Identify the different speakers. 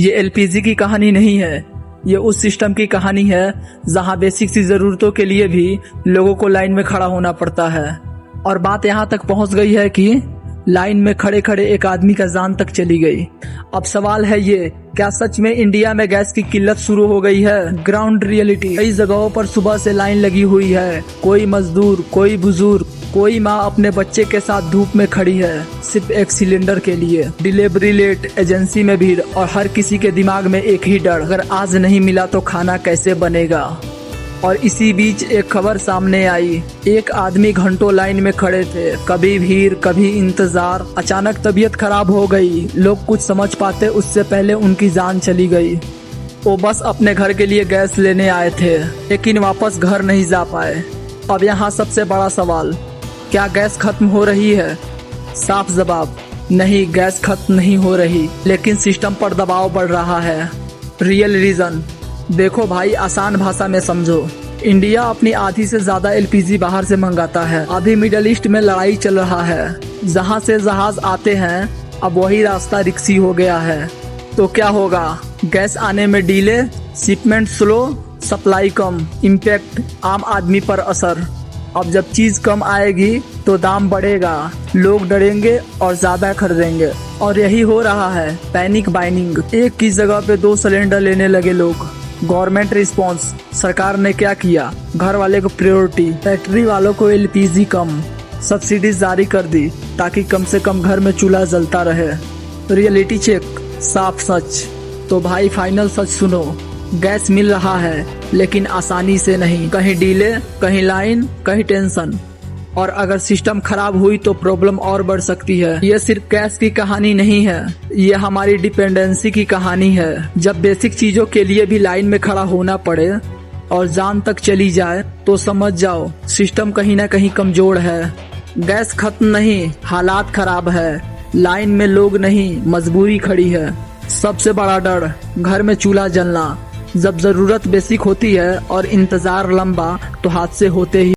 Speaker 1: ये एलपीजी की कहानी नहीं है, ये उस सिस्टम की कहानी है जहां बेसिक सी जरूरतों के लिए भी लोगों को लाइन में खड़ा होना पड़ता है। और बात यहाँ तक पहुंच गई है कि लाइन में खड़े खड़े एक आदमी का जान तक चली गई। अब सवाल है ये, क्या सच में इंडिया में गैस की किल्लत शुरू हो गई है? ग्राउंड रियलिटी, कई जगहों पर सुबह से लाइन लगी हुई है। कोई मजदूर, कोई बुजुर्ग, कोई माँ अपने बच्चे के साथ धूप में खड़ी है सिर्फ एक सिलेंडर के लिए। डिलीवरी लेट, एजेंसी में भीड़ और हर किसी के दिमाग में एक ही डर, अगर आज नहीं मिला तो खाना कैसे बनेगा। और इसी बीच एक खबर सामने आई, एक आदमी घंटों लाइन में खड़े थे, कभी भीड़ कभी इंतजार। अचानक तबीयत खराब हो गई, लोग कुछ समझ पाते उससे पहले उनकी जान चली गई। वो बस अपने घर के लिए गैस लेने आए थे, लेकिन वापस घर नहीं जा पाए। अब यहाँ सबसे बड़ा सवाल, क्या गैस खत्म हो रही है? साफ जवाब, नहीं, गैस खत्म नहीं हो रही, लेकिन सिस्टम पर दबाव बढ़ रहा है। रियल रीजन देखो भाई, आसान भाषा में समझो। इंडिया अपनी आधी से ज्यादा एलपीजी बाहर से मंगाता है। अभी मिडिल ईस्ट में लड़ाई चल रहा है, जहां से जहाज आते हैं अब वही रास्ता रिक्सी हो गया है। तो क्या होगा? गैस आने में डिले, शिपमेंट स्लो, सप्लाई कम, इम्पैक्ट आम आदमी पर असर। अब जब चीज कम आएगी तो दाम बढ़ेगा, लोग डरेंगे और ज्यादा खरीदेंगे। और यही हो रहा है, पैनिक बाइंग। एक की जगह पे 2 सिलेंडर लेने लगे लोग। गवर्नमेंट रिस्पॉन्स, सरकार ने क्या किया? घर वाले को प्रायोरिटी, फैक्ट्री वालों को एलपीजी कम, सब्सिडी जारी कर दी ताकि कम से कम घर में चूल्हा जलता रहे। रियलिटी चेक, साफ सच। तो भाई फाइनल सच सुनो, गैस मिल रहा है लेकिन आसानी से नहीं, कहीं डिले, कहीं लाइन, कहीं टेंशन। और अगर सिस्टम खराब हुई तो प्रॉब्लम और बढ़ सकती है। ये सिर्फ गैस की कहानी नहीं है, ये हमारी डिपेंडेंसी की कहानी है। जब बेसिक चीजों के लिए भी लाइन में खड़ा होना पड़े और जान तक चली जाए तो समझ जाओ सिस्टम कहीं ना कहीं कमजोर है। गैस खत्म नहीं, हालात खराब है। लाइन में लोग नहीं, मजबूरी खड़ी है। सबसे बड़ा डर, घर में चूल्हा जलना। जब जरूरत बेसिक होती है और इंतजार लंबा तो हादसे होते ही